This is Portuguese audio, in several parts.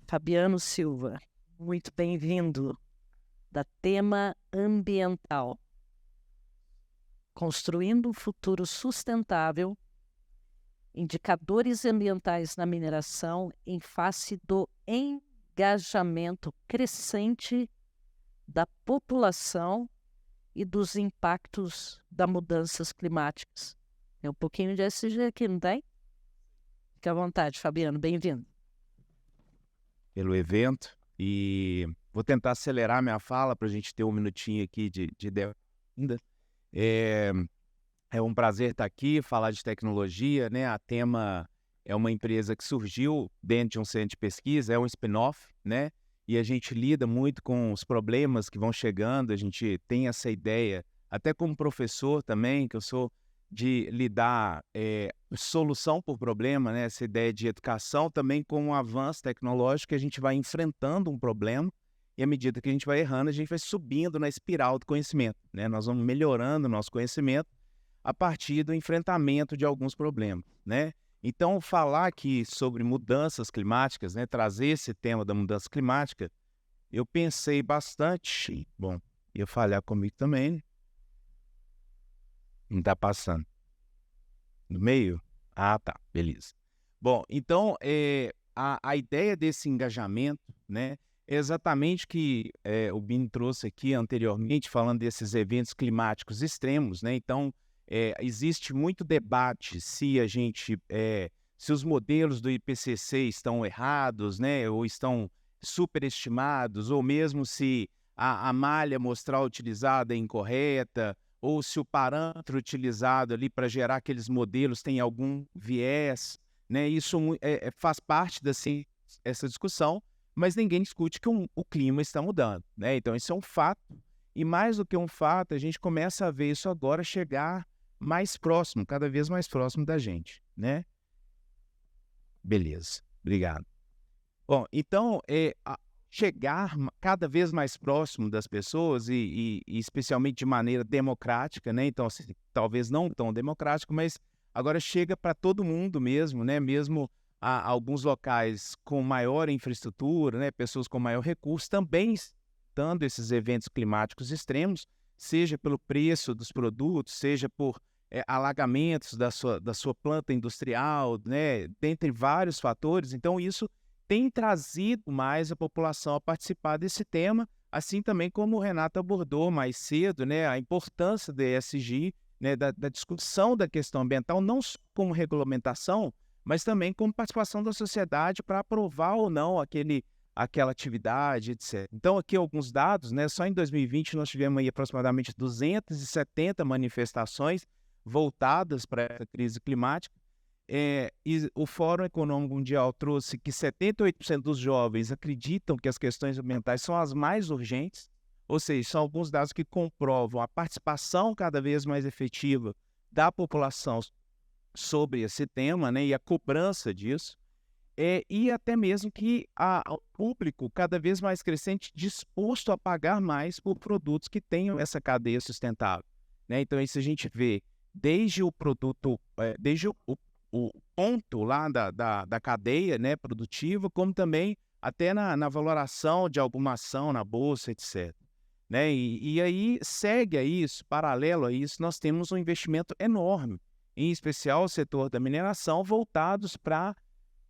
Fabiano Silva, muito bem-vindo da Tema Ambiental, construindo um futuro sustentável, indicadores ambientais na mineração em face do engajamento crescente da população e dos impactos das mudanças climáticas. Tem um pouquinho de SG aqui, não tem? Fique à vontade, Fabiano, bem-vindo. Pelo evento, e vou tentar acelerar minha fala para a gente ter um minutinho aqui de ideia ainda. É um prazer estar aqui, falar de tecnologia, né? A Tema é uma empresa que surgiu dentro de um centro de pesquisa, é um spin-off, né? E a gente lida muito com os problemas que vão chegando, a gente tem essa ideia, até como professor também, que eu sou de lidar solução por problema, né? Essa ideia de educação também com um avanço tecnológico, que a gente vai enfrentando um problema e à medida que a gente vai errando, a gente vai subindo na espiral do conhecimento, né? Nós vamos melhorando o nosso conhecimento a partir do enfrentamento de alguns problemas, né? Então, falar aqui sobre mudanças climáticas, né? Trazer esse tema da mudança climática, eu pensei bastante. Bom, ia falhar comigo também, né? Não está passando. No meio? Ah, tá. Beleza. Bom, então, a ideia desse engajamento, né, é exatamente o que o Bini trouxe aqui anteriormente, falando desses eventos climáticos extremos, né? Então, existe muito debate se a gente, se os modelos do IPCC estão errados, né, ou estão superestimados, ou mesmo se a malha amostral utilizada é incorreta, ou se o parâmetro utilizado ali para gerar aqueles modelos tem algum viés, né? Isso faz parte essa discussão, mas ninguém discute que o clima está mudando, né? Então, isso é um fato, e mais do que um fato, a gente começa a ver isso agora chegar mais próximo, cada vez mais próximo da gente, né? Beleza, obrigado. Bom, então, chegar cada vez mais próximo das pessoas e especialmente de maneira democrática, né? Então, assim, talvez não tão democrático, mas agora chega para todo mundo mesmo, né? Mesmo alguns locais com maior infraestrutura, né? Pessoas com maior recurso também dando esses eventos climáticos extremos, seja pelo preço dos produtos, seja por alagamentos da sua planta industrial, né? Dentre vários fatores. Então, isso tem trazido mais a população a participar desse tema, assim também como o Renato abordou mais cedo, né, a importância do ESG, né, da discussão da questão ambiental, não só como regulamentação, mas também como participação da sociedade para aprovar ou não aquela atividade, etc. Então, aqui alguns dados, né, só em 2020 nós tivemos aí aproximadamente 270 manifestações voltadas para essa crise climática. E o Fórum Econômico Mundial trouxe que 78% dos jovens acreditam que as questões ambientais são as mais urgentes, ou seja, são alguns dados que comprovam a participação cada vez mais efetiva da população sobre esse tema, né, e a cobrança disso, e até mesmo que o público cada vez mais crescente disposto a pagar mais por produtos que tenham essa cadeia sustentável, né? Então, isso a gente vê desde o produto, desde o ponto lá da cadeia, né, produtiva, como também até na valoração de alguma ação na bolsa, etc. Né? E aí segue a isso, paralelo a isso, nós temos um investimento enorme, em especial o setor da mineração, voltados para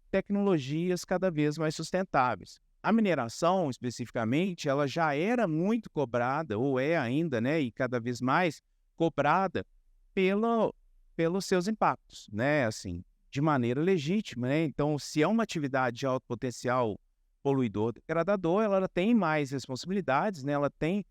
tecnologias cada vez mais sustentáveis. A mineração, especificamente, ela já era muito cobrada, ou é ainda, né, e cada vez mais cobrada pelos seus impactos, né, assim, de maneira legítima, né? Então, se é uma atividade de alto potencial poluidor, degradador, ela tem mais responsabilidades, né? Ela tem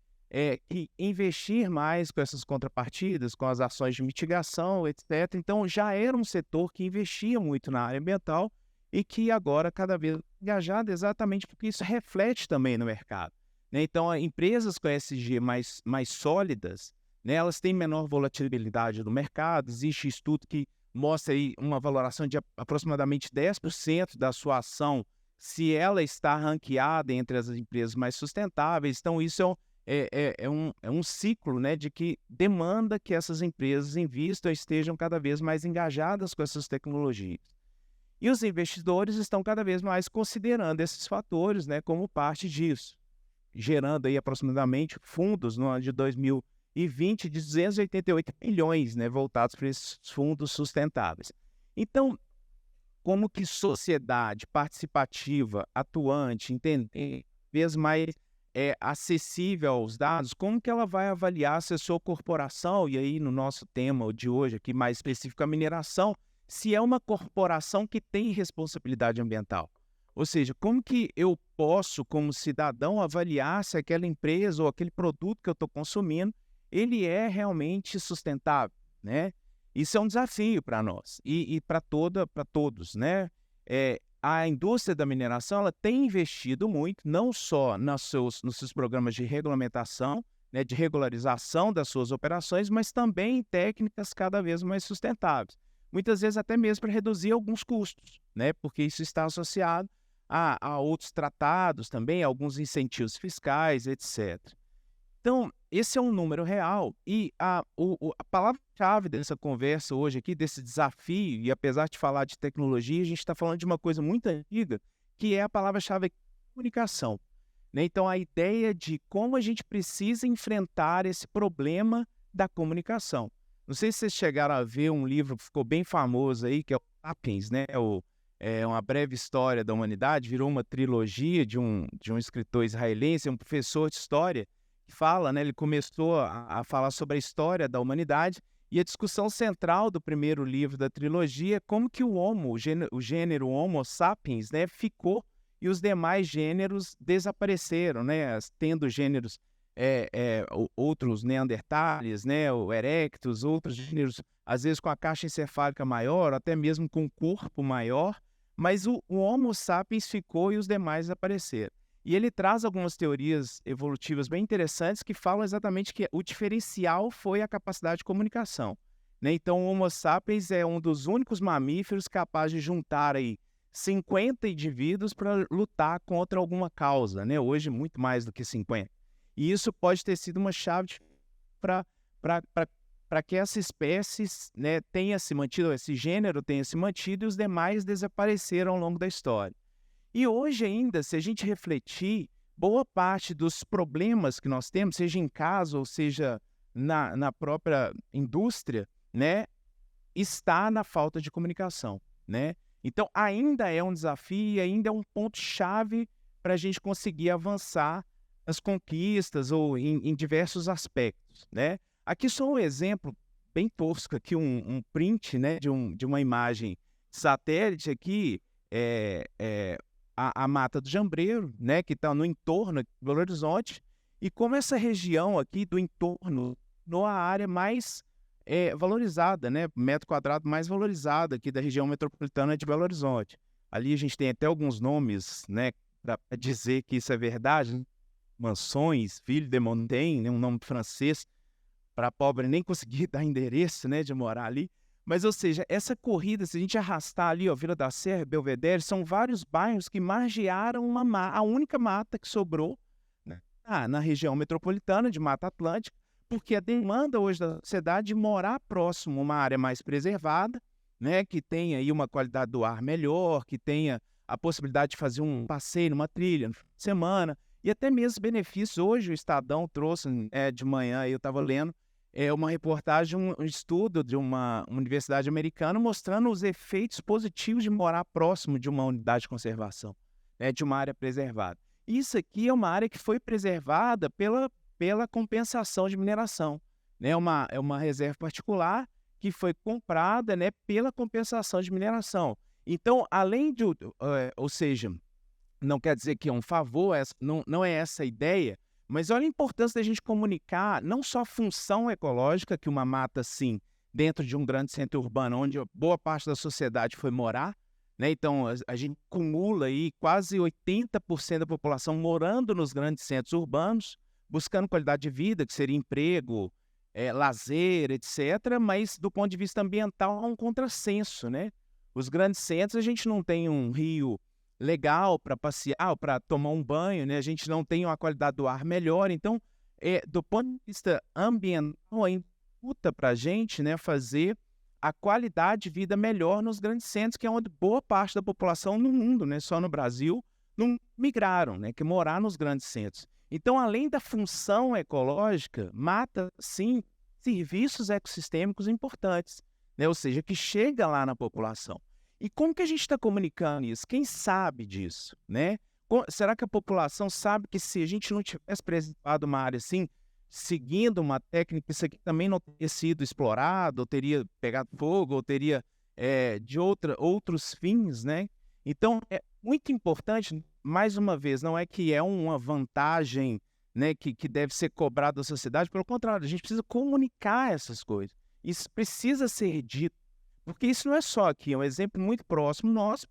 que investir mais com essas contrapartidas, com as ações de mitigação, etc. Então, já era um setor que investia muito na área ambiental e que agora cada vez engajado exatamente porque isso reflete também no mercado, né? Então, empresas com ESG mais sólidas, né, elas têm menor volatilidade no mercado. Existe estudo que mostra aí uma valoração de aproximadamente 10% da sua ação se ela está ranqueada entre as empresas mais sustentáveis. Então, isso é um ciclo, né, de que demanda que essas empresas invistam e estejam cada vez mais engajadas com essas tecnologias. E os investidores estão cada vez mais considerando esses fatores, né, como parte disso, gerando aí aproximadamente fundos no ano de 2020 de 288 bilhões, né, voltados para esses fundos sustentáveis. Então, como que sociedade participativa, atuante, entender, vez mais acessível aos dados, como que ela vai avaliar se a sua corporação, e aí no nosso tema de hoje aqui, mais específico a mineração, se é uma corporação que tem responsabilidade ambiental? Ou seja, como que eu posso, como cidadão, avaliar se aquela empresa ou aquele produto que eu estou consumindo, ele é realmente sustentável, né? Isso é um desafio para nós e para todos, né? A indústria da mineração ela tem investido muito, não só nos seus programas de regulamentação, né, de regularização das suas operações, mas também em técnicas cada vez mais sustentáveis. Muitas vezes até mesmo para reduzir alguns custos, né? Porque isso está associado a outros tratados também, alguns incentivos fiscais, etc. Então, esse é um número real e a palavra-chave dessa conversa hoje aqui, desse desafio, e apesar de falar de tecnologia, a gente está falando de uma coisa muito antiga, que é a palavra-chave comunicação, né? Então, a ideia de como a gente precisa enfrentar esse problema da comunicação. Não sei se vocês chegaram a ver um livro que ficou bem famoso aí, que é o Sapiens, né? Uma breve história da humanidade, virou uma trilogia de um escritor israelense, um professor de história, que fala, né, ele começou a falar sobre a história da humanidade e a discussão central do primeiro livro da trilogia é como que o gênero Homo sapiens, né, ficou e os demais gêneros desapareceram, né, tendo gêneros outros neandertais, né, o erectus, outros gêneros, às vezes com a caixa encefálica maior, até mesmo com um corpo maior, mas o Homo sapiens ficou e os demais desapareceram. E ele traz algumas teorias evolutivas bem interessantes que falam exatamente que o diferencial foi a capacidade de comunicação, né? Então, o Homo sapiens é um dos únicos mamíferos capazes de juntar aí 50 indivíduos para lutar contra alguma causa, né? Hoje, muito mais do que 50. E isso pode ter sido uma chave para que essa espécie, né, tenha se mantido, esse gênero tenha se mantido e os demais desapareceram ao longo da história. E hoje ainda, se a gente refletir, boa parte dos problemas que nós temos, seja em casa ou seja na própria indústria, né, está na falta de comunicação, né? Então, ainda é um desafio e ainda é um ponto-chave para a gente conseguir avançar as conquistas ou em diversos aspectos, né? Aqui só um exemplo bem tosco, aqui um print, né, de uma imagem satélite aqui, a Mata do Jambreiro, né, que está no entorno de Belo Horizonte, e como essa região aqui do entorno, a área mais valorizada, né, metro quadrado mais valorizada aqui da região metropolitana de Belo Horizonte. Ali a gente tem até alguns nomes, né, para dizer que isso é verdade, Mansões, Ville de Montaigne, né, um nome francês, para pobre nem conseguir dar endereço, né, de morar ali. Mas, ou seja, essa corrida, se a gente arrastar ali, ó, Vila da Serra, Belvedere, são vários bairros que margearam a única mata que sobrou, né, na região metropolitana de Mata Atlântica, porque a demanda hoje da sociedade de morar próximo a uma área mais preservada, né, que tenha aí uma qualidade do ar melhor, que tenha a possibilidade de fazer um passeio numa trilha no fim de semana, e até mesmo benefícios. Hoje o Estadão trouxe, de manhã, eu estava lendo, uma reportagem, um estudo de uma universidade americana mostrando os efeitos positivos de morar próximo de uma unidade de conservação, né, de uma área preservada. Isso aqui é uma área que foi preservada pela compensação de mineração, né? É uma reserva particular que foi comprada, né, pela compensação de mineração. Então, além de, ou seja, não quer dizer que é um favor, não é essa a ideia, mas olha a importância da gente comunicar não só a função ecológica que uma mata, sim, dentro de um grande centro urbano, onde boa parte da sociedade foi morar, né? Então, a gente acumula aí quase 80% da população morando nos grandes centros urbanos, buscando qualidade de vida, que seria emprego, lazer, etc., mas do ponto de vista ambiental há um contrassenso, né? Os grandes centros, a gente não tem um rio legal para passear, para tomar um banho, né? A gente não tem uma qualidade do ar melhor. Então, do ponto de vista ambiental, é imputa para a gente, né, fazer a qualidade de vida melhor nos grandes centros, que é onde boa parte da população no mundo, né, só no Brasil, não migraram, né, que morar nos grandes centros. Então, além da função ecológica, mata, sim, serviços ecossistêmicos importantes, né, ou seja, que chega lá na população. E como que a gente está comunicando isso? Quem sabe disso, né? Será que a população sabe que se a gente não tivesse preservado uma área assim, seguindo uma técnica, isso aqui também não teria sido explorado, ou teria pegado fogo, ou teria de outros fins, né? Então, é muito importante, mais uma vez, não é que é uma vantagem, né, que deve ser cobrada da sociedade, pelo contrário, a gente precisa comunicar essas coisas. Isso precisa ser dito, porque isso não é só aqui, é um exemplo muito próximo nosso,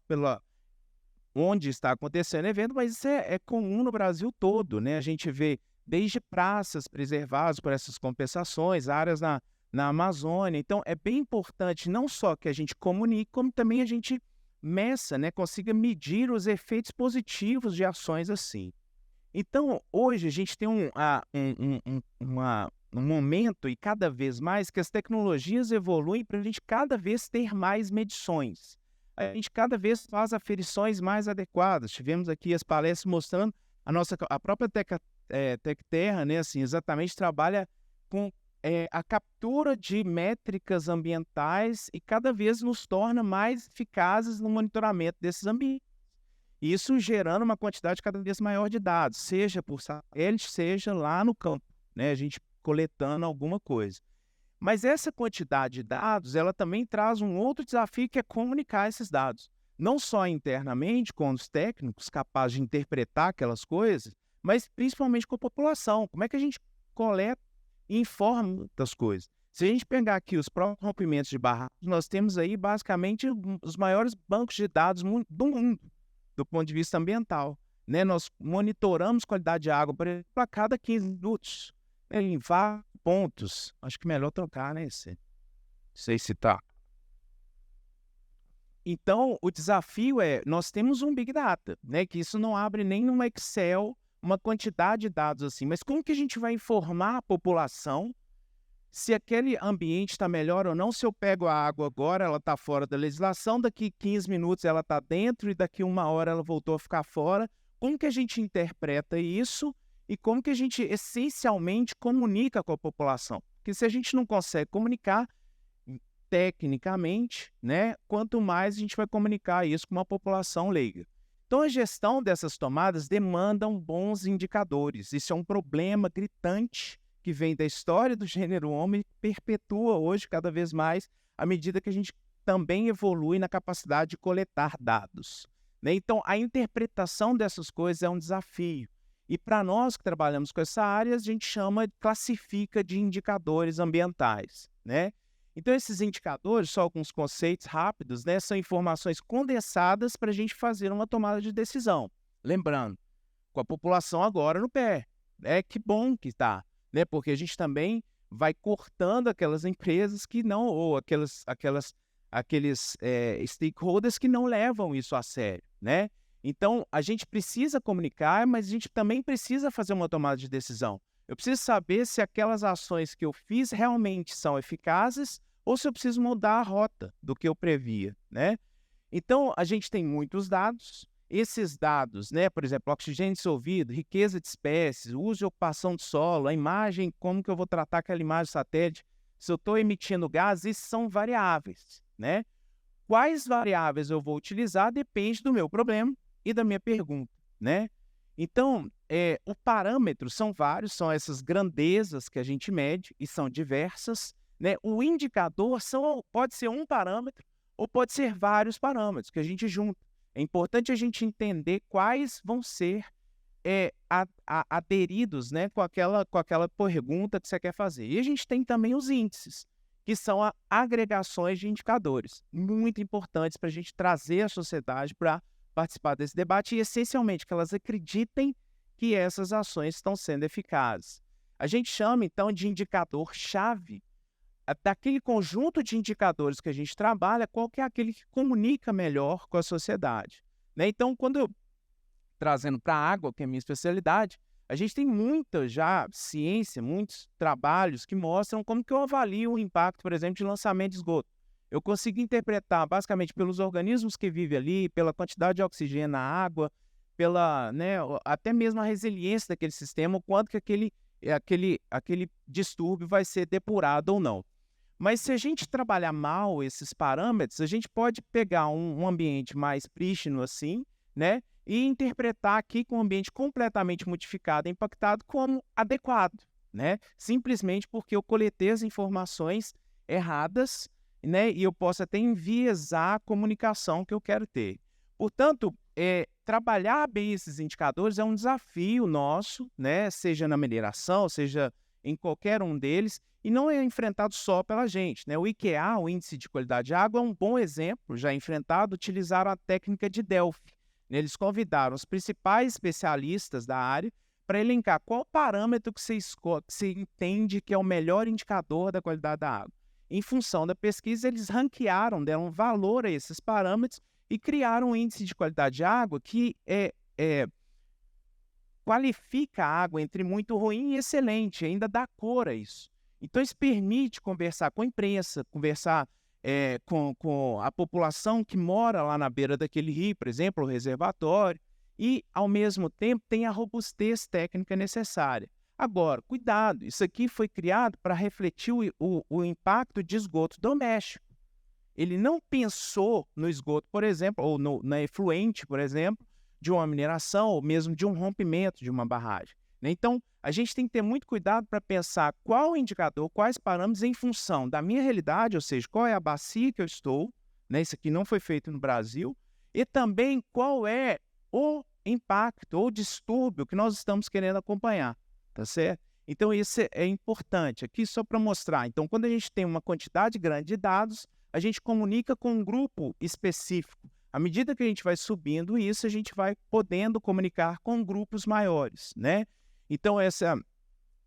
onde está acontecendo o evento, mas isso é comum no Brasil todo, né? A gente vê desde praças preservadas por essas compensações, áreas na Amazônia. Então, é bem importante não só que a gente comunique, como também a gente meça, né? Consiga medir os efeitos positivos de ações assim. Então, hoje a gente tem um momento, e cada vez mais, que as tecnologias evoluem para a gente cada vez ter mais medições. A gente cada vez faz aferições mais adequadas. Tivemos aqui as palestras mostrando a própria Tecterra, né, assim, exatamente trabalha com a captura de métricas ambientais e cada vez nos torna mais eficazes no monitoramento desses ambientes. Isso gerando uma quantidade cada vez maior de dados, seja por satélite, seja lá no campo, né, a gente coletando alguma coisa. Mas essa quantidade de dados, ela também traz um outro desafio, que é comunicar esses dados. Não só internamente, com os técnicos capazes de interpretar aquelas coisas, mas principalmente com a população. Como é que a gente coleta e informa das coisas? Se a gente pegar aqui os próprios rompimentos de barragem, nós temos aí basicamente os maiores bancos de dados do mundo, do ponto de vista ambiental, né? Nós monitoramos qualidade de água, por exemplo, a cada 15 minutos, né, em vários pontos. Acho que é melhor trocar, né? Sei se tá. Então, o desafio nós temos um Big Data, né? Que isso não abre nem no Excel uma quantidade de dados assim. Mas como que a gente vai informar a população se aquele ambiente está melhor ou não? Se eu pego a água agora, ela está fora da legislação, daqui 15 minutos ela está dentro e daqui 1 hora ela voltou a ficar fora. Como que a gente interpreta isso e como que a gente essencialmente comunica com a população? Porque se a gente não consegue comunicar tecnicamente, né, quanto mais a gente vai comunicar isso com uma população leiga. Então, a gestão dessas tomadas demandam bons indicadores. Isso é um problema gritante que vem da história do gênero homem e perpetua hoje cada vez mais à medida que a gente também evolui na capacidade de coletar dados, né? Então, a interpretação dessas coisas é um desafio. E para nós que trabalhamos com essa área, a gente classifica de indicadores ambientais, né? Então, esses indicadores, só alguns conceitos rápidos, né, são informações condensadas para a gente fazer uma tomada de decisão. Lembrando, com a população agora no pé. Que bom que está, né, porque a gente também vai cortando aquelas empresas que não, ou aqueles stakeholders que não levam isso a sério, né? Então, a gente precisa comunicar, mas a gente também precisa fazer uma tomada de decisão. Eu preciso saber se aquelas ações que eu fiz realmente são eficazes ou se eu preciso mudar a rota do que eu previa, né? Então, a gente tem muitos dados. Esses dados, né, por exemplo, oxigênio dissolvido, riqueza de espécies, uso e ocupação de solo, a imagem, como que eu vou tratar aquela imagem satélite, se eu estou emitindo gás, isso são variáveis, né? Quais variáveis eu vou utilizar depende do meu problema e da minha pergunta, né? Então, o parâmetro são vários, são essas grandezas que a gente mede e são diversas, né? O indicador pode ser um parâmetro ou pode ser vários parâmetros que a gente junta. É importante a gente entender quais vão ser aderidos, né, com aquela pergunta que você quer fazer. E a gente tem também os índices, que são agregações de indicadores, muito importantes para a gente trazer a sociedade para participar desse debate e, essencialmente, que elas acreditem que essas ações estão sendo eficazes. A gente chama, então, de indicador-chave daquele conjunto de indicadores que a gente trabalha, qual que é aquele que comunica melhor com a sociedade, né? Então, trazendo para a água, que é a minha especialidade, a gente tem muita já ciência, muitos trabalhos que mostram como que eu avalio o impacto, por exemplo, de lançamento de esgoto. Eu consigo interpretar basicamente pelos organismos que vivem ali, pela quantidade de oxigênio na água, pela, né, até mesmo a resiliência daquele sistema, o quanto que aquele distúrbio vai ser depurado ou não. Mas se a gente trabalhar mal esses parâmetros, a gente pode pegar um ambiente mais prístino assim, né, e interpretar aqui com um ambiente completamente modificado, impactado, como adequado, né? Simplesmente porque eu coletei as informações erradas, né, e eu posso até enviesar a comunicação que eu quero ter. Portanto, trabalhar bem esses indicadores é um desafio nosso, né, seja na mineração, seja em qualquer um deles, e não é enfrentado só pela gente, né? O IQA, o Índice de Qualidade de Água, é um bom exemplo, já enfrentado, utilizaram a técnica de Delphi. Eles convidaram os principais especialistas da área para elencar qual parâmetro que você entende que é o melhor indicador da qualidade da água. Em função da pesquisa, eles ranquearam, deram valor a esses parâmetros e criaram um índice de qualidade de água que qualifica a água entre muito ruim e excelente, ainda dá cor a isso. Então, isso permite conversar com a imprensa, conversar com a população que mora lá na beira daquele rio, por exemplo, o reservatório, e, ao mesmo tempo, tem a robustez técnica necessária. Agora, cuidado, isso aqui foi criado para refletir o impacto de esgoto doméstico. Ele não pensou no esgoto, por exemplo, ou na efluente, por exemplo, de uma mineração, ou mesmo de um rompimento de uma barragem, né? Então, a gente tem que ter muito cuidado para pensar qual indicador, quais parâmetros em função da minha realidade, ou seja, qual é a bacia que eu estou, né? Isso aqui não foi feito no Brasil, e também qual é o impacto ou distúrbio que nós estamos querendo acompanhar, tá certo? Então, isso é importante aqui só para mostrar. Então, quando a gente tem uma quantidade grande de dados, a gente comunica com um grupo específico. À medida que a gente vai subindo isso, a gente vai podendo comunicar com grupos maiores, né? Então, essa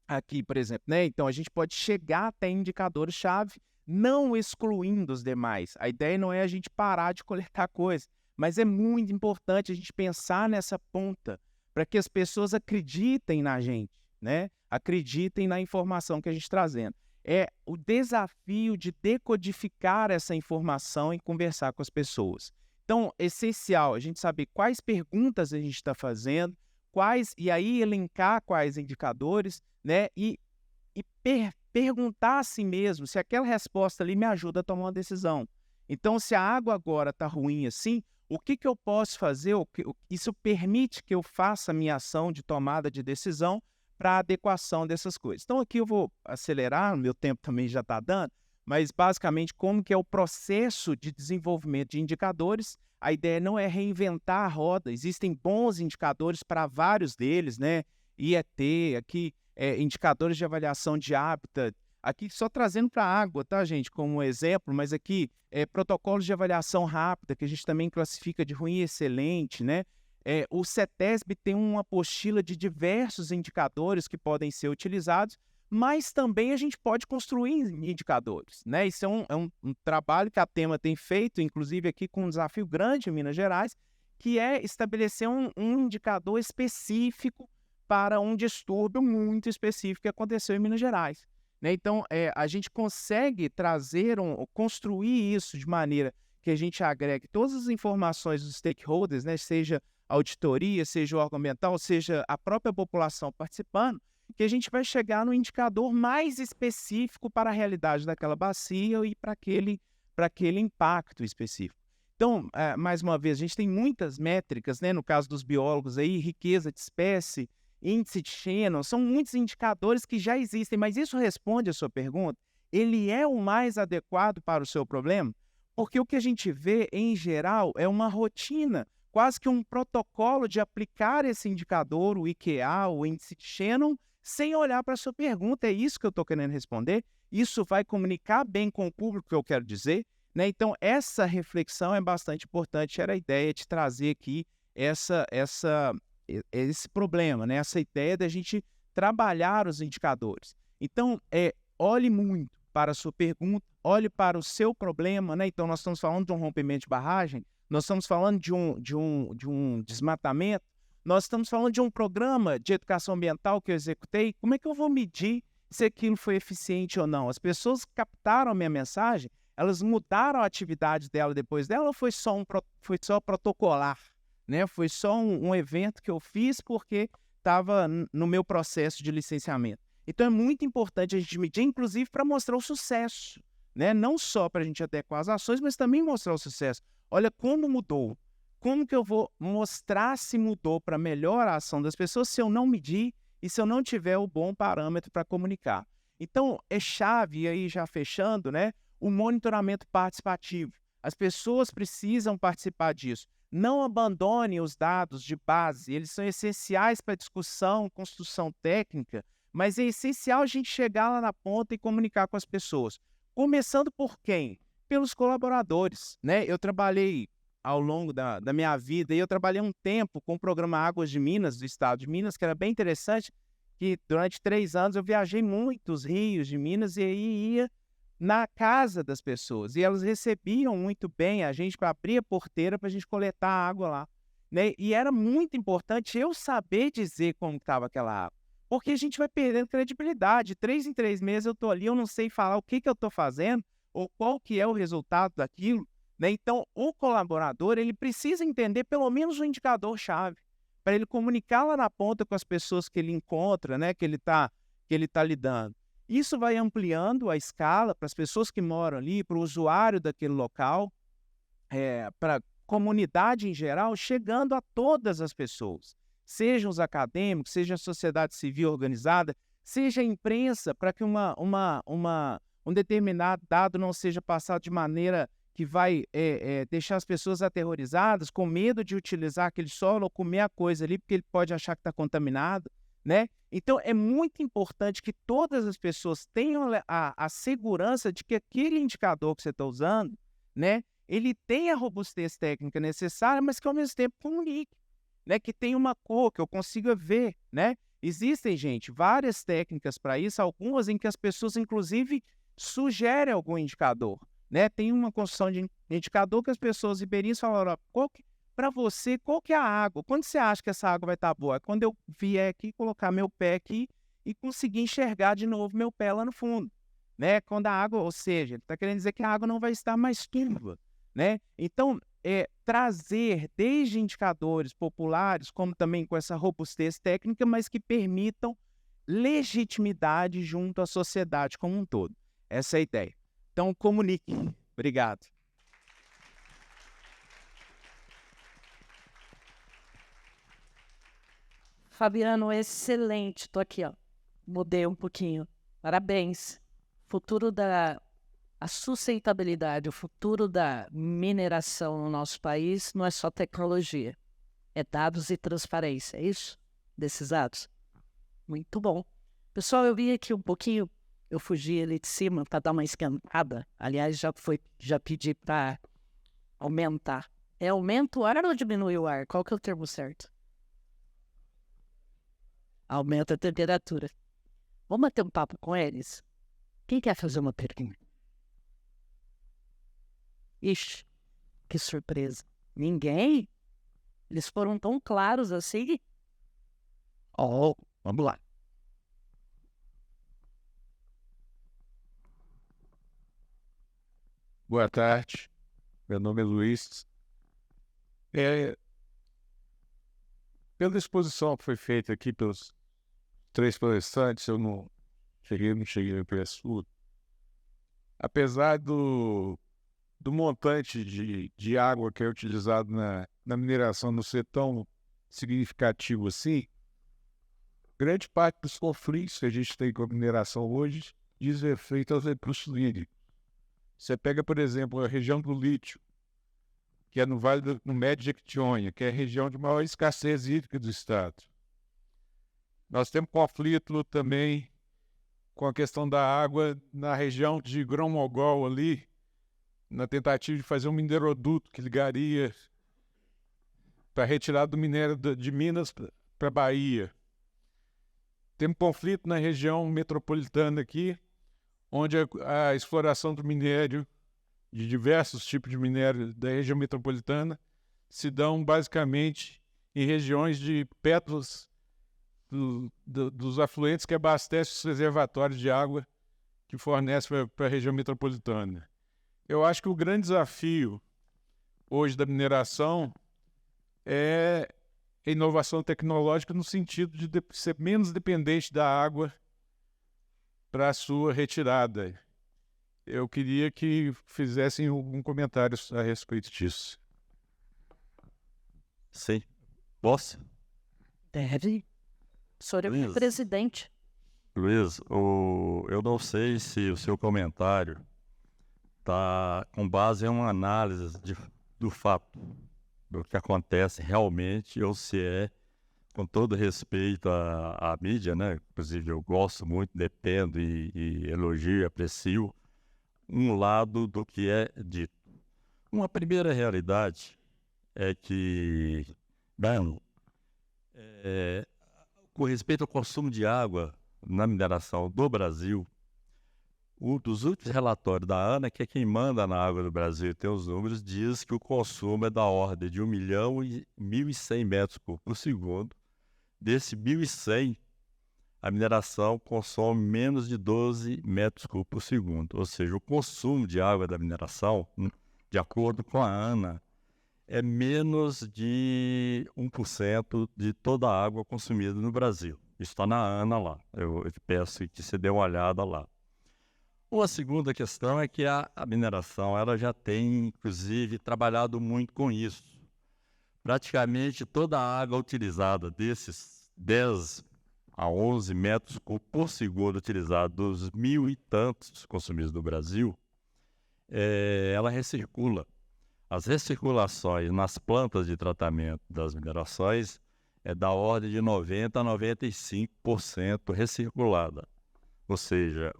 aqui, por exemplo, né? Então, a gente pode chegar até indicadores-chave, não excluindo os demais. A ideia não é a gente parar de coletar coisas, mas é muito importante a gente pensar nessa ponta para que as pessoas acreditem na gente, né? Acreditem na informação que a gente está trazendo. É o desafio de decodificar essa informação e conversar com as pessoas. Então, é essencial a gente saber quais perguntas a gente está fazendo, e aí elencar quais indicadores, né? E perguntar a si mesmo se aquela resposta ali me ajuda a tomar uma decisão. Então, se a água agora está ruim assim, o que eu posso fazer? Isso permite que eu faça a minha ação de tomada de decisão para a adequação dessas coisas. Então, aqui eu vou acelerar, o meu tempo também já está dando, mas basicamente como que é o processo de desenvolvimento de indicadores. A ideia não é reinventar a roda, existem bons indicadores para vários deles, né? IET, aqui indicadores de avaliação de hábitat, aqui só trazendo para a água, tá, gente, como exemplo, mas aqui protocolos de avaliação rápida, que a gente também classifica de ruim e excelente, né? O CETESB tem uma apostila de diversos indicadores que podem ser utilizados, mas também a gente pode construir indicadores, né? Isso é um trabalho que a Tema tem feito, inclusive aqui com um desafio grande em Minas Gerais, que é estabelecer um indicador específico para um distúrbio muito específico que aconteceu em Minas Gerais, né? Então, a gente consegue construir isso de maneira que a gente agregue todas as informações dos stakeholders, né? Seja auditoria, seja o órgão ambiental, seja a própria população participando, que a gente vai chegar no indicador mais específico para a realidade daquela bacia e para aquele impacto específico. Então, mais uma vez, a gente tem muitas métricas, né? No caso dos biólogos aí, riqueza de espécie, índice de Shannon, são muitos indicadores que já existem, mas isso responde a sua pergunta? Ele é o mais adequado para o seu problema? Porque o que a gente vê, em geral, é uma rotina, quase que um protocolo de aplicar esse indicador, o IQA, o índice de Shannon, sem olhar para a sua pergunta. É isso que eu estou querendo responder. Isso vai comunicar bem com o público que eu quero dizer, né? Então, essa reflexão é bastante importante. Era a ideia de trazer aqui esse problema, né? Essa ideia da gente trabalhar os indicadores. Então, olhe muito para a sua pergunta, olhe para o seu problema, né? Então, nós estamos falando de um rompimento de barragem, nós estamos falando de um desmatamento, nós estamos falando de um programa de educação ambiental que eu executei. Como é que eu vou medir se aquilo foi eficiente ou não? As pessoas captaram a minha mensagem, elas mudaram a atividade dela depois dela ou foi só protocolar, né? Foi só um evento que eu fiz porque estava no meu processo de licenciamento. Então é muito importante a gente medir, inclusive para mostrar o sucesso, né? Não só para a gente adequar as ações, mas também mostrar o sucesso. Olha como mudou. Como que eu vou mostrar se mudou para melhor a ação das pessoas se eu não medir e se eu não tiver o bom parâmetro para comunicar? Então, é chave, e aí já fechando, né, o monitoramento participativo. As pessoas precisam participar disso. Não abandone os dados de base, eles são essenciais para a discussão, construção técnica, mas é essencial a gente chegar lá na ponta e comunicar com as pessoas. Começando por quem? Pelos colaboradores, né? Eu trabalhei ao longo da minha vida, e eu trabalhei um tempo com o programa Águas de Minas, do estado de Minas, que era bem interessante, que durante 3 anos eu viajei muitos rios de Minas e aí ia na casa das pessoas. E elas recebiam muito bem a gente para abrir a porteira para a gente coletar a água lá, né? E era muito importante eu saber dizer como estava aquela água, porque a gente vai perdendo credibilidade. 3 em 3 meses eu estou ali, eu não sei falar o que eu estou fazendo ou qual que é o resultado daquilo, né? Então, o colaborador ele precisa entender pelo menos o indicador-chave, para ele comunicar lá na ponta com as pessoas que ele encontra, né, que ele tá lidando. Isso vai ampliando a escala para as pessoas que moram ali, para o usuário daquele local, para a comunidade em geral, chegando a todas as pessoas, sejam os acadêmicos, seja a sociedade civil organizada, seja a imprensa, para que um determinado dado não seja passado de maneira que vai deixar as pessoas aterrorizadas, com medo de utilizar aquele solo ou comer a coisa ali, porque ele pode achar que está contaminado, né? Então, é muito importante que todas as pessoas tenham a segurança de que aquele indicador que você está usando, né, ele tem a robustez técnica necessária, mas que ao mesmo tempo comunique, né, que tem uma cor, que eu consiga ver, né? Existem, gente, várias técnicas para isso, algumas em que as pessoas, inclusive, sugerem algum indicador, né? Tem uma construção de indicador que as pessoas ribeirinhas falaram, para você, qual que é a água? Quando você acha que essa água vai estar boa? É quando eu vier aqui, colocar meu pé aqui e conseguir enxergar de novo meu pé lá no fundo, né? Quando a água, ou seja, ele está querendo dizer que a água não vai estar mais turva, né? Então, trazer desde indicadores populares, como também com essa robustez técnica, mas que permitam legitimidade junto à sociedade como um todo. Essa é a ideia. Então, comunique. Obrigado. Fabiano, excelente. Estou aqui, ó. Mudei um pouquinho. Parabéns. A sustentabilidade, o futuro da mineração no nosso país não é só tecnologia, é dados e transparência, é isso? Desses dados? Muito bom. Pessoal, eu vi aqui um pouquinho, eu fugi ali de cima para dar uma esquentada. Aliás, já pedi para aumentar. Aumenta o ar ou diminui o ar? Qual que é o termo certo? Aumenta a temperatura. Vamos bater um papo com eles? Quem quer fazer uma pergunta? Ixi, que surpresa. Ninguém? Eles foram tão claros assim? Oh, vamos lá. Boa tarde, meu nome é Luiz. Pela exposição que foi feita aqui pelos 3 palestrantes, eu não cheguei no preço. Apesar do montante de água que é utilizado na mineração não ser tão significativo assim, grande parte dos conflitos que a gente tem com a mineração hoje diz respeito aos recursos hídricos. Você pega, por exemplo, a região do lítio, que é no Médio Jequitinhonha, que é a região de maior escassez hídrica do estado. Nós temos conflito também com a questão da água na região de Grão-Mogol ali, na tentativa de fazer um mineroduto que ligaria para retirar do minério de Minas para a Bahia. Temos conflito na região metropolitana aqui, onde a exploração do minério, de diversos tipos de minério da região metropolitana, se dão basicamente em regiões de perto dos afluentes que abastecem os reservatórios de água que fornecem para a região metropolitana. Eu acho que o grande desafio hoje da mineração é a inovação tecnológica no sentido de ser menos dependente da água para a sua retirada. Eu queria que fizessem algum comentário a respeito disso. Sim. Posso? Deve. O senhor é o Luiz. presidente. Luiz, eu não sei se o seu comentário está com base em uma análise do fato, do que acontece realmente, ou se é, com todo respeito à mídia, né? Inclusive eu gosto muito, dependo e elogio e aprecio um lado do que é dito. Uma primeira realidade é que, bem, com respeito ao consumo de água na mineração do Brasil, um dos últimos relatórios da ANA, que é quem manda na água do Brasil e tem os números, diz que o consumo é da ordem de 1.100.000 metros cúbicos por segundo. Desse 1.100, a mineração consome menos de 12 metros cúbicos por segundo. Ou seja, o consumo de água da mineração, de acordo com a ANA, é menos de 1% de toda a água consumida no Brasil. Isso está na ANA lá. Eu peço que você dê uma olhada lá. Uma segunda questão é que a mineração ela já tem, inclusive, trabalhado muito com isso. Praticamente toda a água utilizada desses 10 a 11 metros cúbicos por segundo utilizados dos 1.000 e tantos consumidos no Brasil, ela recircula. As recirculações nas plantas de tratamento das minerações é da ordem de 90% a 95% recirculada. Ou seja,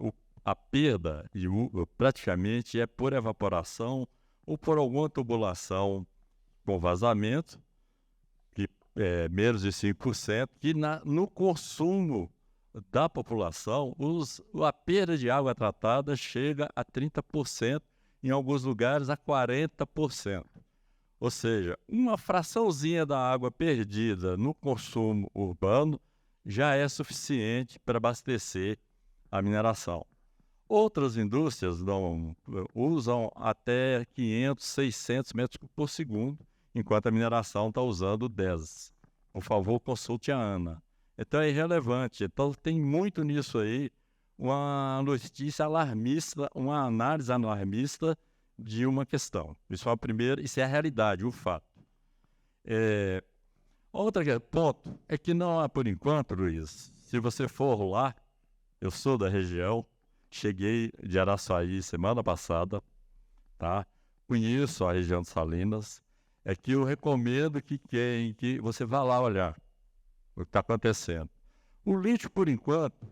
a perda praticamente é por evaporação ou por alguma tubulação com vazamento, que é menos de 5%, que no consumo da população, a perda de água tratada chega a 30%, em alguns lugares a 40%. Ou seja, uma fraçãozinha da água perdida no consumo urbano já é suficiente para abastecer a mineração. Outras indústrias usam até 500, 600 metros por segundo, enquanto a mineração está usando 10. Por favor, consulte a ANA. Então é irrelevante. Então tem muito nisso aí uma notícia alarmista, uma análise alarmista de uma questão. Isso é a primeira, isso é a realidade, o fato. Outro ponto é que não há, por enquanto, Luiz, se você for lá, eu sou da região, cheguei de Araçuaí semana passada, tá? Conheço a região de Salinas, é que eu recomendo que você vá lá olhar o que está acontecendo. O lítio, por enquanto,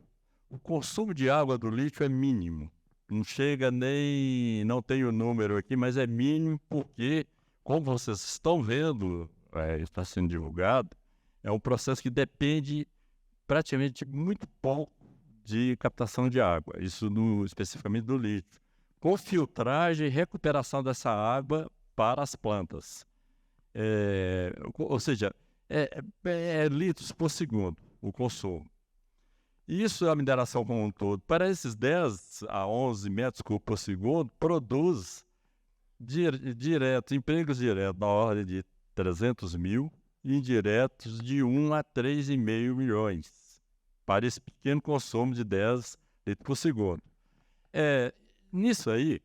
o consumo de água do lítio é mínimo. Não chega nem... Não tenho o número aqui, mas é mínimo porque, como vocês estão vendo, está sendo divulgado, é um processo que depende praticamente muito pouco de captação de água. Isso especificamente do lítio. Com filtragem e recuperação dessa água para as plantas. Ou seja, litros por segundo o consumo. Isso é a mineração como um todo. Para esses 10 a 11 metros cúbicos por segundo, produz empregos diretos na ordem de 300 mil e indiretos de 1 a 3,5 milhões para esse pequeno consumo de 10 litros por segundo. Nisso aí,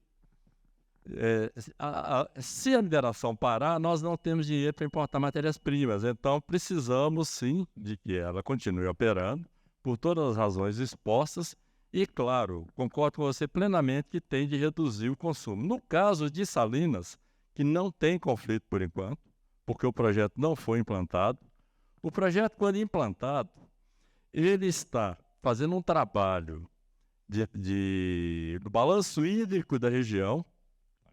se a mineração parar, nós não temos dinheiro para importar matérias-primas. Então, precisamos, sim, de que ela continue operando, por todas as razões expostas, e, claro, concordo com você plenamente que tem de reduzir o consumo. No caso de Salinas, que não tem conflito por enquanto, porque o projeto não foi implantado, o projeto, quando implantado, ele está fazendo um trabalho do balanço hídrico da região,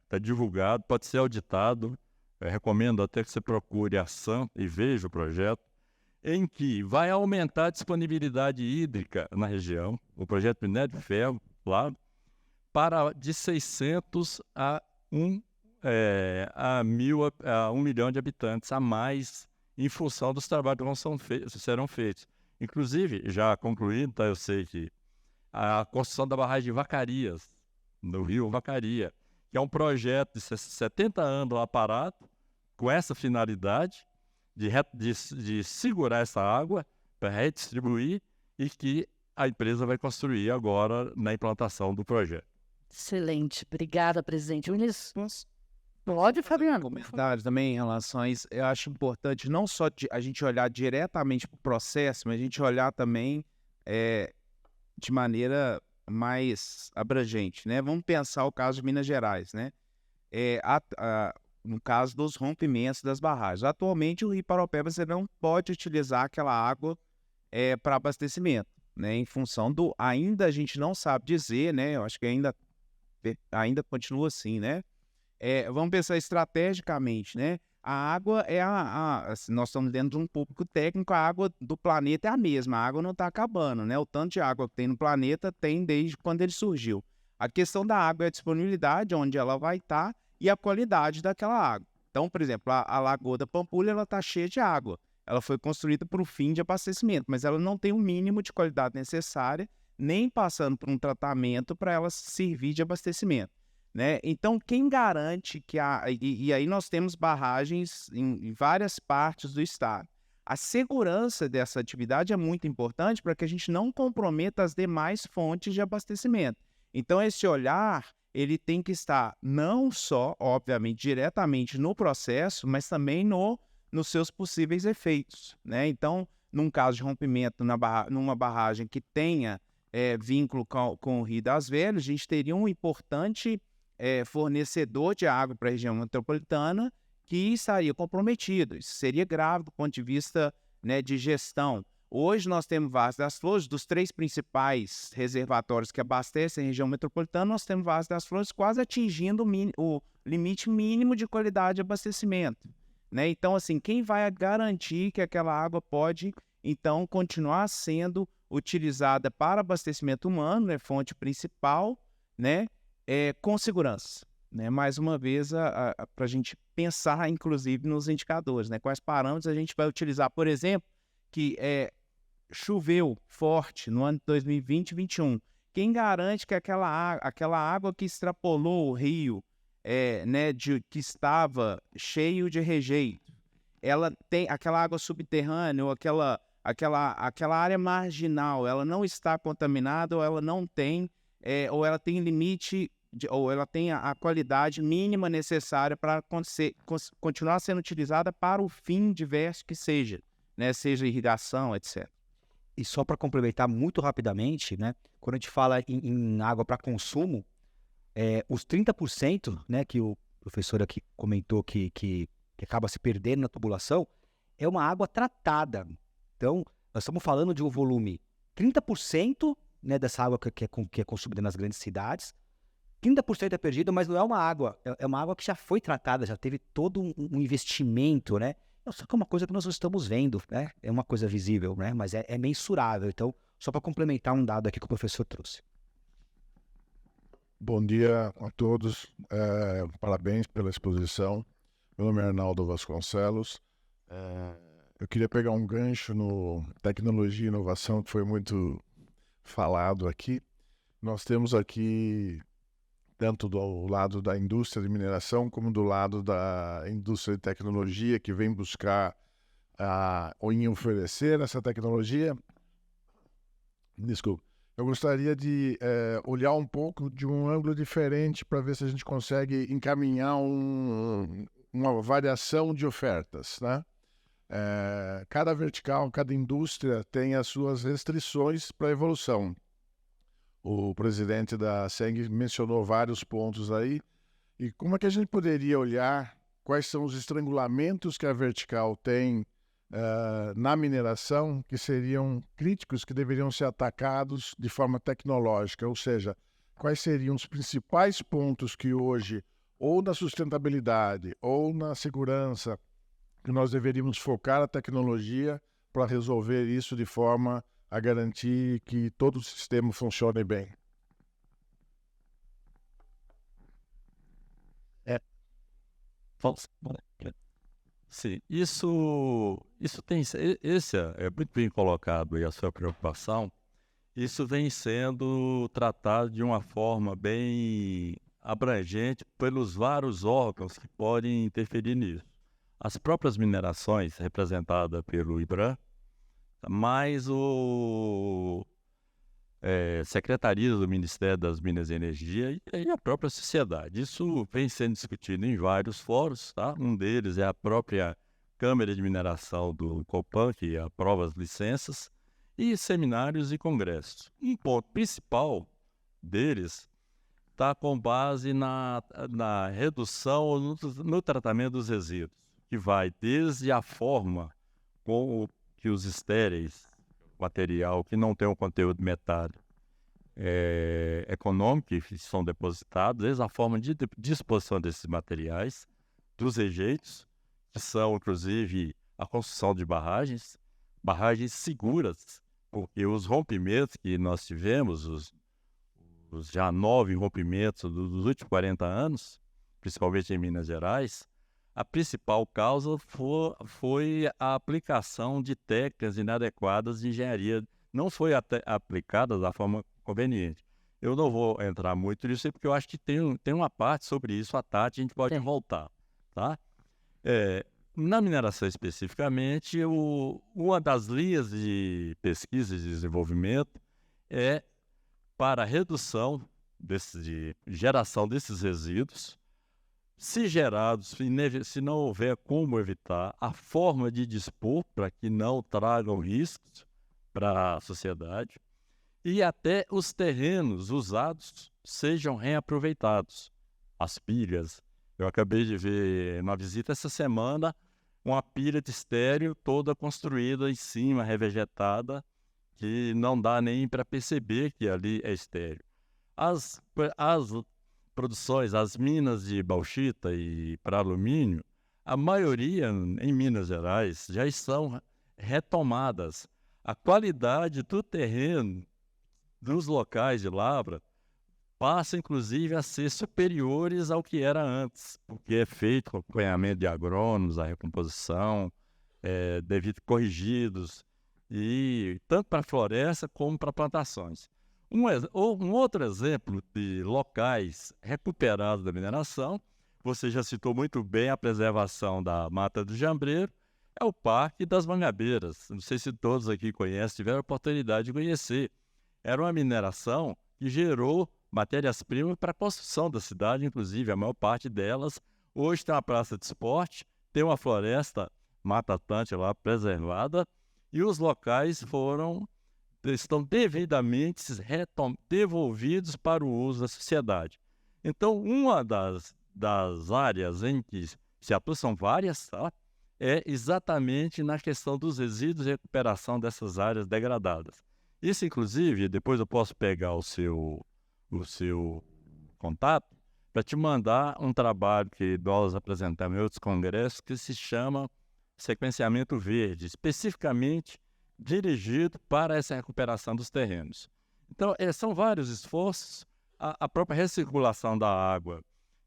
está divulgado, pode ser auditado, eu recomendo até que você procure a SAM e veja o projeto, em que vai aumentar a disponibilidade hídrica na região, o projeto Minério de Ferro, lá, de 600 a 1 milhão de habitantes a mais, em função dos trabalhos que serão feitos. Inclusive, já concluindo, tá, eu sei que a construção da barragem de Vacarias, no rio Vacaria, que é um projeto de 70 anos lá parado, com essa finalidade de segurar essa água para redistribuir e que a empresa vai construir agora na implantação do projeto. Excelente. Obrigada, presidente. Pode, Fabiano. Comentários também em relação a isso. Eu acho importante não só a gente olhar diretamente para o processo, mas a gente olhar também de maneira mais abrangente, né? Vamos pensar o caso de Minas Gerais, né? No caso dos rompimentos das barragens. Atualmente, o Rio Paraopeba você não pode utilizar aquela água para abastecimento, né? Em função do... Ainda a gente não sabe dizer, né? Eu acho que ainda continua assim, né? Vamos pensar estrategicamente, né? A água nós estamos dentro de um público técnico, a água do planeta é a mesma, a água não está acabando, né? O tanto de água que tem no planeta tem desde quando ele surgiu. A questão da água é a disponibilidade, onde ela vai estar, e a qualidade daquela água. Então, por exemplo, a Lagoa da Pampulha, ela está cheia de água. Ela foi construída para o fim de abastecimento, mas ela não tem o mínimo de qualidade necessária, nem passando por um tratamento para ela servir de abastecimento, né? Então, quem garante que e aí nós temos barragens em várias partes do estado. A segurança dessa atividade é muito importante para que a gente não comprometa as demais fontes de abastecimento. Então, esse olhar, ele tem que estar não só, obviamente, diretamente no processo, mas também nos seus possíveis efeitos, né? Então, num caso de rompimento numa barragem que tenha vínculo com o Rio das Velhas, a gente teria um importante fornecedor de água para a região metropolitana que estaria comprometido. Isso seria grave do ponto de vista, né, de gestão. Hoje nós temos Várzea das Flores, dos 3 principais reservatórios que abastecem a região metropolitana, nós temos Várzea das Flores quase atingindo o limite mínimo de qualidade de abastecimento, né? Então, assim, quem vai garantir que aquela água pode, então, continuar sendo utilizada para abastecimento humano, né, fonte principal, né, com segurança, né? Mais uma vez, para a gente pensar, inclusive, nos indicadores, né? Quais parâmetros a gente vai utilizar, por exemplo, que choveu forte no ano de 2020 e 2021. Quem garante que aquela água que extrapolou o rio, né, que estava cheio de rejeito, ela tem aquela água subterrânea ou aquela área marginal, ela não está contaminada ou ela não tem, ou ela tem limite, ou ela tem a qualidade mínima necessária para continuar sendo utilizada para o fim diverso que seja, né, seja irrigação, etc. E só para complementar muito rapidamente, né, quando a gente fala em água para consumo, os 30%, né, que o professor aqui comentou que acaba se perdendo na tubulação, é uma água tratada. Então, nós estamos falando de um volume 30%, né, dessa água que é consumida nas grandes cidades, 30% é perdido, mas não é uma água, é uma água que já foi tratada, já teve todo um investimento, né? Só que é uma coisa que nós não estamos vendo, né? É uma coisa visível, né? Mas é mensurável. Então, só para complementar um dado aqui que o professor trouxe. Bom dia a todos, parabéns pela exposição. Meu nome é Arnaldo Vasconcelos. Eu queria pegar um gancho no tecnologia e inovação, que foi muito falado aqui. Nós temos aqui, tanto do lado da indústria de mineração, como do lado da indústria de tecnologia, que vem buscar ou em oferecer essa tecnologia. Desculpa. Eu gostaria de olhar um pouco de um ângulo diferente para ver se a gente consegue encaminhar uma variação de ofertas, né? Cada vertical, cada indústria tem as suas restrições para a evolução. O presidente da SENG mencionou vários pontos aí. E como é que a gente poderia olhar quais são os estrangulamentos que a vertical tem na mineração que seriam críticos, que deveriam ser atacados de forma tecnológica? Ou seja, quais seriam os principais pontos que hoje, ou na sustentabilidade, ou na segurança, que nós deveríamos focar a tecnologia para resolver isso de forma a garantir que todo o sistema funcione bem? Sim, esse é muito bem colocado aí a sua preocupação. Isso vem sendo tratado de uma forma bem abrangente pelos vários órgãos que podem interferir nisso. As próprias minerações, representadas pelo IBRAM, mais o Secretaria do Ministério das Minas e Energia e a própria sociedade. Isso vem sendo discutido em vários fóruns, tá? Um deles é a própria Câmara de Mineração do Copan, que aprova as licenças, e seminários e congressos. Um ponto principal deles está com base na redução no tratamento dos resíduos, que vai desde a forma com que os estéreis, material que não tem um conteúdo metálico econômico, que são depositados, desde a forma de disposição desses materiais, dos rejeitos, que são, inclusive, a construção de barragens seguras, porque os rompimentos que nós tivemos, os já 9 rompimentos dos últimos 40 anos, principalmente em Minas Gerais, a principal causa foi a aplicação de técnicas inadequadas de engenharia. Não foi aplicada da forma conveniente. Eu não vou entrar muito nisso, porque eu acho que tem uma parte sobre isso, a Tati, a gente pode voltar. Tá? Na mineração especificamente, uma das linhas de pesquisa e desenvolvimento é para a redução de geração desses resíduos, se gerados, se não houver como evitar, a forma de dispor para que não tragam riscos para a sociedade e até os terrenos usados sejam reaproveitados. As pilhas. Eu acabei de ver na visita essa semana uma pilha de estéreo toda construída em cima, revegetada, que não dá nem para perceber que ali é estéreo. As produções, as minas de bauxita e para alumínio, a maioria em Minas Gerais já estão retomadas. A qualidade do terreno, dos locais de lavra, passa inclusive a ser superiores ao que era antes, porque é feito acompanhamento de agrônomos, a recomposição, devido corrigidos, e tanto para a floresta como para plantações. Um outro exemplo de locais recuperados da mineração, você já citou muito bem a preservação da Mata do Jambreiro, é o Parque das Mangabeiras. Não sei se todos aqui conhecem, tiveram a oportunidade de conhecer. Era uma mineração que gerou matérias-primas para a construção da cidade, inclusive a maior parte delas. Hoje tem uma praça de esporte, tem uma floresta, Mata Atlântica lá preservada, e os locais estão devidamente devolvidos para o uso da sociedade. Então, uma das áreas em que se atua, são várias, tá? É exatamente na questão dos resíduos e recuperação dessas áreas degradadas. Isso, inclusive, depois eu posso pegar o seu contato para te mandar um trabalho que nós apresentamos em outros congressos que se chama Sequenciamento Verde, especificamente dirigido para essa recuperação dos terrenos. Então, são vários esforços. A própria recirculação da água,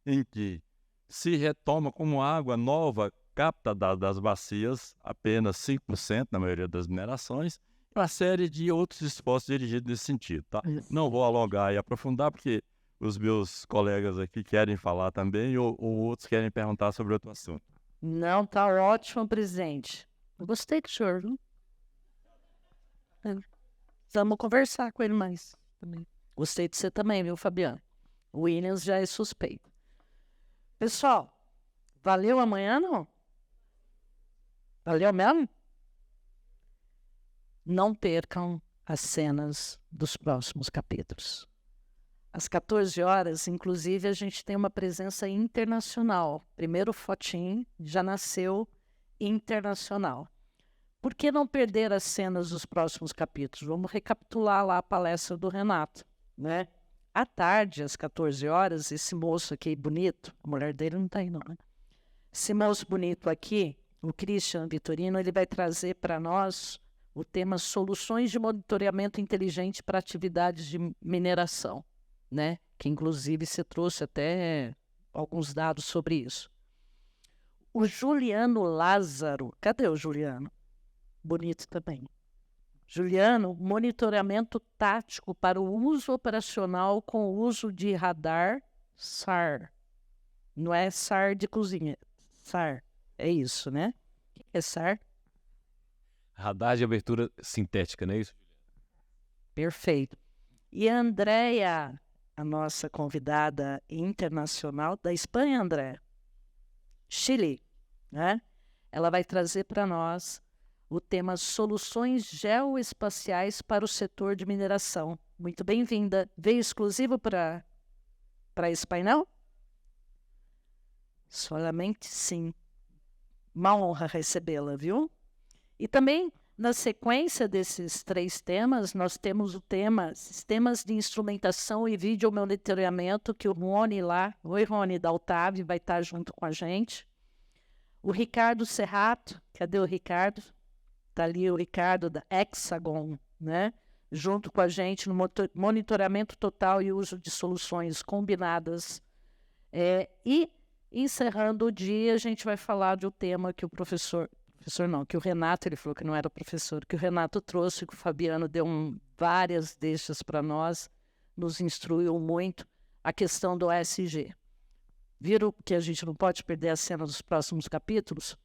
em que se retoma como água nova, capta das bacias apenas 5% na maioria das minerações, e uma série de outros esforços dirigidos nesse sentido. Tá? Não vou alongar e aprofundar, porque os meus colegas aqui querem falar também, ou outros querem perguntar sobre outro assunto. Não, tá ótimo, presidente. Eu gostei do senhor, viu? Vamos conversar com ele mais também. Gostei de você também, viu, Fabiano? O Williams já é suspeito. Pessoal, valeu amanhã, não? Valeu mesmo? Não percam as cenas dos próximos capítulos. Às 14 horas, inclusive, a gente tem uma presença internacional. Primeiro fotinho já nasceu internacional. Por que não perder as cenas dos próximos capítulos? Vamos recapitular lá a palestra do Renato, né? À tarde, às 14 horas, esse moço aqui bonito, a mulher dele não está aí não, né? Esse moço bonito aqui, o Christian Vitorino, ele vai trazer para nós o tema Soluções de Monitoramento Inteligente para Atividades de Mineração, né? Que inclusive você trouxe até alguns dados sobre isso. O Juliano Lázaro, cadê o Juliano? Bonito também. Juliano, monitoramento tático para o uso operacional com o uso de radar, SAR. Não é SAR de cozinha. SAR. É isso, né? O que é SAR? Radar de abertura sintética, não é isso? Perfeito. E a Andrea, a nossa convidada internacional da Espanha, André, Chile, né? Ela vai trazer para nós o tema Soluções Geoespaciais para o Setor de Mineração. Muito bem-vinda. Veio exclusivo para espanhol? Solamente sim. Uma honra recebê-la, viu? E também, na sequência desses 3 temas, nós temos o tema Sistemas de Instrumentação e Vídeo Monitoramento, que o Rony lá, oi Rony, da Otávio, vai estar junto com a gente. O Ricardo Serrato, cadê o Ricardo? Está ali o Ricardo da Hexagon, né? Junto com a gente no monitoramento total e uso de soluções combinadas. E, encerrando o dia, a gente vai falar de um tema que o que o Renato, ele falou que não era professor, que o Renato trouxe, que o Fabiano deu várias deixas para nós, nos instruiu muito, a questão do ESG. Viram que a gente não pode perder a cena dos próximos capítulos?